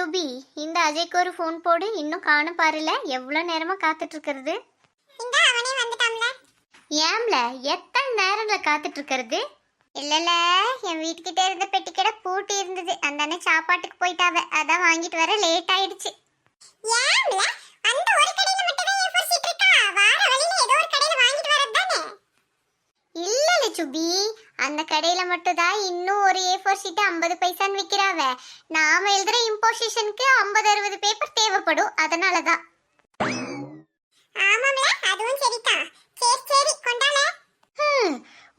சுபி, இந்த அஜய்க்கு ஒரு ஃபோன் போடு. இன்னும் காணும் பாருல, எவ்வளோ நேரமா காத்துட்டு இருக்கிறது. ஏம்ல எத்தனை நேரம்ல காத்துட்டு இருக்கிறது? இல்லல, என் வீட்டுக்கிட்ட இருந்த பெட்டிக்கடை பூட்டி இருந்தது. அந்த அண்ணன் சாப்பாட்டுக்கு போயிட்டாவ, அதான் வாங்கிட்டு வர லேட் ஆயிடுச்சு. ஏம்ல அந்த ஒரு கடையில மட்டும் தான் ஏன் ஃபர்ஸ்ட் இருக்கா? வார வழியில ஏதோ ஒரு கடையில வாங்கிட்டு வரது தானே? இல்லல சுபி, அந்த கடையில மட்டும் தான் இன்னும் ஒரு A4 ஷீட் 50 பைசான்னு விக்கிறாவ. நாம எழுதுற இம்போசிஷனுக்கு 50-60 பேப்பர் தேவைப்படும், அதனால தான். ஆமாம்ல, அதுவும் சரிதான். சரி சரி கொண்டால.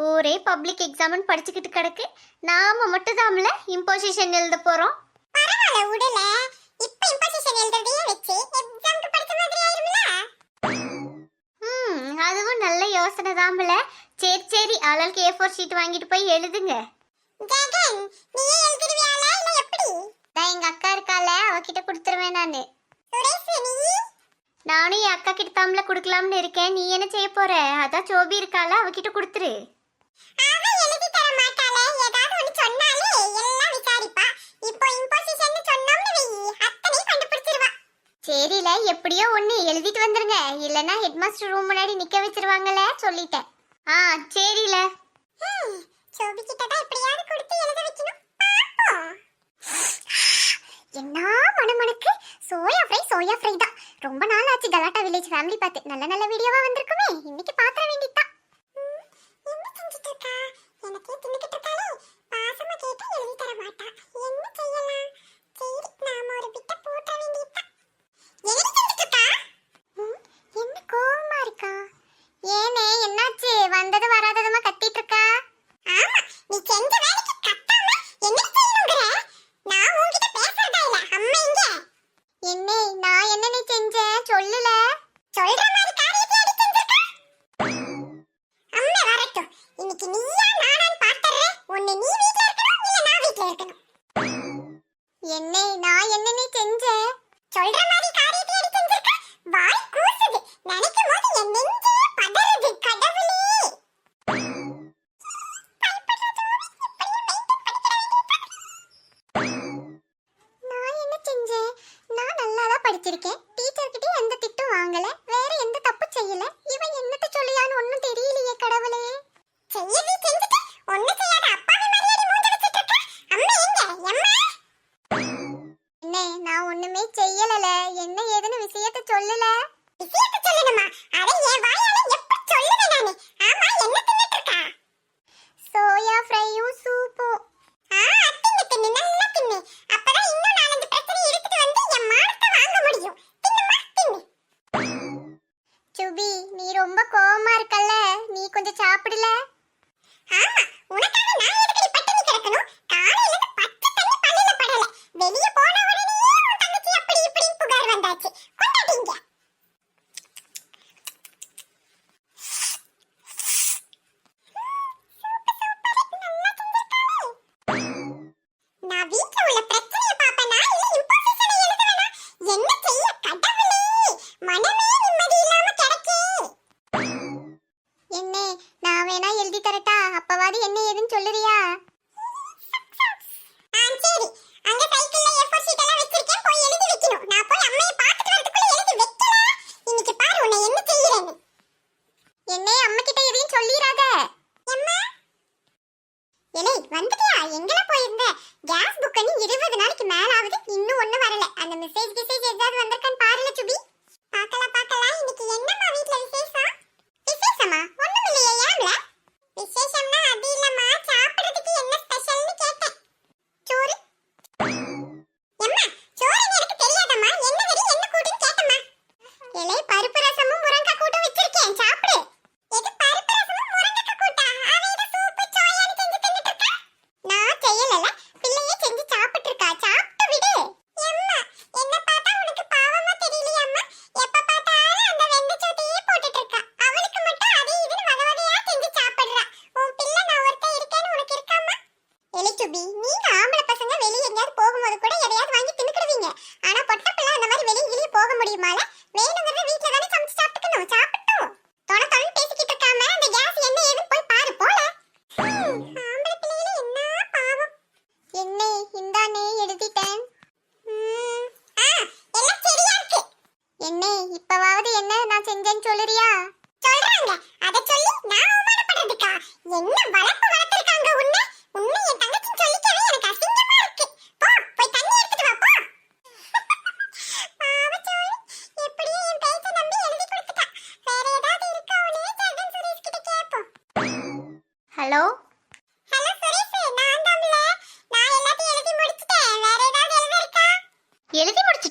ஒரே பப்ளிக் எக்ஸாம்னு படிச்சுக்கிட்டு கிடக்கு. நாம மட்டும் தான்ல இம்போசிஷன் எழுத போறோம். பரவாயில்ல விடல, இப்போ இம்போசிஷன் எழுதுறதையே வச்சு எக்ஸாம்க்கு படிச்ச மாதிரி ஆயிரும்ல. அதுவும் நல்ல யோசனை தான்ல. சரி சரி, ஆளுக்கு A4 ஷீட் வாங்கிட்டு போய் எழுதுங்க. ஜெகன், நீ எழுதுறியால இல்ல எப்படி? நான் எங்க அக்கா இருக்கால, அவகிட்ட கொடுத்துருவேன் நானு. சுரேஷ், நீ? நானும் என் அக்கா கிட்ட தாம்ல கொடுக்கலாம்னு இருக்கேன். நீ என்ன செய்ய போற? அதான் சோபி இருக்கால, அவகிட்ட கொடுத்துரு. அவ எழுதி தர மாட்டாளே, ஏதாவது ஒன்னு சொன்னாலே எல்லாம் விசாரிப்பா. இப்போ இம்போசிஷன் சொன்னோம்னு வெயி, அத்தனை கண்டுபிடிச்சிருவா. சரில, எப்படியோ ஒண்ணு எழுதிட்டு வந்துருங்க. இல்லனா ஹெட்மாஸ்டர் ரூம் முன்னாடி நிக்க வச்சிருவாங்கல, சொல்லிட்டேன். சரில. சோபி கிட்ட தான் எப்படியாவது கொடுத்து எழுத வைக்கணும். பாப்போம். என்ன மனமனுக்கு சோயா ஃப்ரை தான். ரொம்ப நாள் ஆச்சு கலாட்டா வில்லேஜ் ஃபேமிலி பார்த்து. நல்ல நல்ல வீடியோவா வந்திருக்குமே, இன்னைக்கு பாத்திர வேண்டியதா. என்ன செஞ்சிட்டு இருக்கா? எனக்கே தின்னுக்கிட்டு இருக்காளே. பாசமா கேட்டா எழுதி தர மாட்டா. என்ன செய்யலாம்? சரி, நாம ஒரு பிட்ட போட்ட வேண்டியதா. என்ன செஞ்சிட்டு இருக்கா? என்ன கோவமா இருக்கா? ஏனே, என்னாச்சு? வந்தது வராததுமா கத்திட்டு இருக்கா? ஆமா, நீ செஞ்ச வேலைக்கு கத்தாம என்ன செய்யணுங்கற? நான் உன்கிட்ட பேசறதா இல்ல. அம்மா எங்க? என்ன நான் என்ன செஞ்சேன் சொல்லல? சொல்ற மாதிரி காரியத்தை அடி செஞ்சிருக்கா? அம்மா வரட்டும். இன்னைக்கு நீயா நானான்னு பாத்துறேன். ஒண்ணு நீ வீட்ல இருக்கணும், இல்ல நான் வீட்ல இருக்கணும். என்ன நான் என்ன செஞ்சேன்? சொல்ற மாதிரி காரியத்தை அடி செஞ்சிருக்கா? வாய் கூசுது. நினைக்கும் போது என் நெஞ்சே பதறுது. கடவுளே, நான் என்ன செஞ்சேன்? நான் நல்லா தான் படிச்சிருக்கேன். டீச்சர் கிட்ட எந்த திட்டும் வாங்கல, வேற எந்த தப்பு செய்யல. இவன் என்னத்த சொல்லியான்னு ஒண்ணும் தெரியலையே கடவுளே. செய்யவே செஞ்சுட்டு ஒண்ணு செய்யாத அப்பாவி மாதிரியே மூஞ்ச வச்சிட்டு இருக்க. அம்மா எங்க? அம்மா என்ன? நான் ஒண்ணுமே செய்யலல. என்ன ஏதுன்னு விஷயத்தை சொல்லல. விஷயத்தை சொல்லணுமா? அட என் வாயால எப்ப சொல்லுவேன் நானு. ஆமா, என்ன தின்னுட்டு இருக்கா? சோயா ஃப்ரையும் சூப்பும். தின்னு தின்னு, நல்லா தின்னு. அப்பதான் இன்னும் 4-5 பிரச்சனை எடுத்துட்டு வந்து என் மானத்தை வாங்க முடியும். தின்னுமா, தின்னு. சுபி, நீ ரொம்ப கோவமா இருக்கல்ல, நீ கொஞ்சம் சாப்பிடல. ஆமா, உனக்காக நான் எதுக்கடி பட்டினி கிடக்கணும்? காலையில இருந்து பச்சை தண்ணி பல்லுல படல. வெளிய போன உடனே உன் தங்கச்சி அப்படி இப்படி புகார் வந்தாச்சு. கொண்டாடிங்க. நான் வீட்ல உள்ள பிரச்சனையை பாப்பேனா இல்ல இம்போசிஷனை எழுதுவேனா? என்ன செய்ய கடவுளே, மனமே நிம்மதி இல்லாம கிடக்கே. என்ன, நான் வேணா எழுதி தரட்டா? அப்பவாது என்ன ஏதுன்னு சொல்லுறியா? சரி, அங்க சைக்கிள்ல A4 ஷீட் எல்லாம் வச்சிருக்கேன், போய் எழுதி வைக்கணும். நான் போய் அம்மையை பார்த்துட்டு வரதுக்குள்ள எழுதி வைக்கல. இன்னைக்கு பாரு உன்னை என்ன செய்யறேன்னு. என்ன, அம்மா கிட்ட எதையும் சொல்லிராத. அம்மா, ஏலே வந்துட்டியா? எங்கலாம் போயிருந்த? கேஸ் புக் பண்ணி 20 நாளைக்கு மேல ஆகுது, இன்னும் ஒண்ணு வரல. அந்த மெசேஜ் ஏதாவது வந்திருக்கான்னு பாருல சுபி. பார்க்கலாம். இன்னைக்கு என்னம்மா வீட்ல விசேஷம்? விசேஷமா? ஒண்ணும் இல்லையே. ஏம்ல? விசேஷம்னா அது இல்லம்மா, சாப்பிடுறதுக்கு என்ன ஸ்பெஷல்னு கேட்டேன். சோறு. அம்மா, சோறு எனக்கு தெரியாதம்மா. என்னதுடி, என்ன கூட்டுன்னு கேட்டம்மா. ஏலே, பருப்பு ரசமும் முருங்கக்காய் கூட்டும் வச்சிருக்கேன், சாப்பிடு. எது பருப்பு ரசமும் முருங்கக்காய் கூட்டா? அவ இது சூப்பு சோயான்னு செஞ்சு தின்னுட்டு இருக்கா. நான் செய்யலல, பிள்ளையே செஞ்சு சாப்பிட்டு இருக்கா. சாப்பிட்டு விடு. அம்மா, என்ன பார்த்தா உனக்கு பாவமா தெரியலையா அம்மா? எப்ப பார்த்தாலும் அந்த வெண்ணெய் சோத்தையே போட்டுட்டு இருக்கா. அவளுக்கு மட்டும் அதே இதுன்னு வகை வகையா செஞ்சு சாப்பிடுறா. உன் பிள்ளை நான் ஒருத்தன் இருக்கேன்னு உனக்கு இருக்காமா? எலிச்சுபி, நீங்க ஆம்பளை பசங்க வெளிய எங்கயாவது போகும்போது கூட எதையாவது வாங்கி தின்னுக்கிடுவீங்க. ஆனா பொட்ட பிள்ளை அந்த மாதிரி வெளியே போக முடியுமால? வேணுங்கிறத வீட்ல தானே சமைச்சு சாப்பிட்டுக்கணும். சாப்பிட்டோம் தொண பேசிக்கிட்டு இருக்காம அந்த கேஸ் என்ன ஏதுன்னு போய் பாரு போல. ஆம்பளை பிள்ளைகளே என்ன பாவம். என்ன, இந்தானே எழுதிட்டேன்.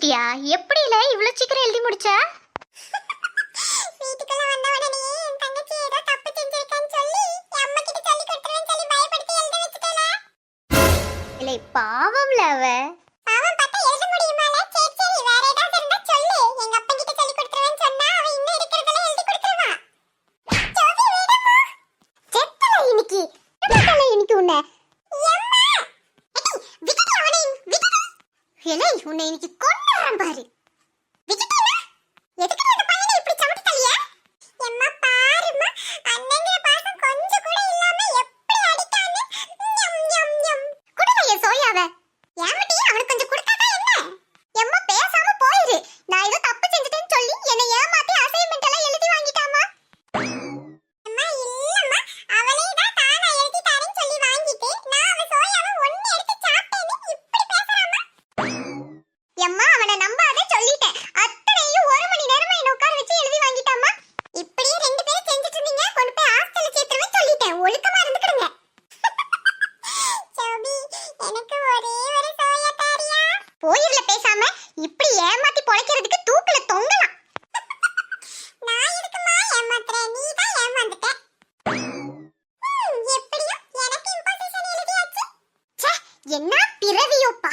முடிச்சிட்டியா? எப்படில இவ்வளவு சீக்கிரம் எழுதி முடிச்ச? வீட்டுக்குள்ள வந்த உடனே என் தங்கச்சி ஏதோ தப்பு செஞ்சிருக்கான்னு சொல்லி என் அம்மா கிட்ட சொல்லி கொடுத்துறேன்னு சொல்லி பயப்படுத்தி எழுத வச்சிட்டேல. இல்லை பாவம்ல அவ. பாவம் பார்த்தா எழுத முடியுமால? சரி சரி வேற ஏதாவது இருந்தா சொல்லு. எங்க அப்பா கிட்ட சொல்லி கொடுத்துறேன்னு சொன்னா அவ இன்னும் இருக்கிறதெல்லாம் எழுதி கொடுத்துருவா. ஜோபி விடுமா? செத்தல இன்னைக்கு. செத்தல இன்னைக்கு உன்னை. எம்மா! ஏய் விட்டுடி அவனை விட்டுடி. இல்லை உன்னை இன்னைக்கு கொன்னுறேன் பாரு. விட்டுடினா? எதுக்கு அந்த பையனை இப்படி சமட்டி தள்ளியா? எம்மா பாரும்மா, அண்ணங்கிற பாசம் கொஞ்சம் கூட இல்லாம எப்படி அடிக்கான்னு. ஞம் ஞம் ஞம். குடுல என் சோயாவ. ஏமட்டி அவனுக்கு கொஞ்சம் கொடுத்தாதான் என்ன? எம்மா பேசாம போயிரு. நான் ஏதோ தப்பு செஞ்சுட்டேன்னு சொல்லி என்னை ஏமாத்தி அசைன்மெண்ட் எல்லாம் எழுதி வாங்கிட்டாமா. அம்மா இல்லம்மா, அவளே தான் தானா எழுதி தரேன்னு சொல்லி வாங்கிட்டு நான் அவ சோயாவை ஒண்ணு எடுத்து சாப்பிட்டேன்னு இப்படி பேசுறாமா. எம்மா அவனை நம்பாத சொல்லிட்டேன். அத்தனையும் 1 மணி நேரமா என்ன உட்கார வச்சு எழுதி வாங்கிட்டாமா. இப்படியே ரெண்டு பேரும் செஞ்சுட்டு இருந்தீங்க, கொண்டு போய் ஹாஸ்டல்ல சேர்த்துறேன்னு சொல்லிட்டேன். ஒழுக்கமா இருந்துக்கிடுங்க. சோபி, எனக்கு ஒரே ஒரு சோயா தாரியா? போயிரல பேசாம. இப்படி ஏமாத்தி பொழைக்கிறதுக்கு தூக்குல தொங்கலாம். நான் எதுக்குமா ஏமாத்துறேன்? நீ தான் ஏமாந்துட்ட. எப்படியும் எனக்கு இம்போசிஷன் எழுதியாச்சு. ச்சே, என்ன பிறவியோப்பா.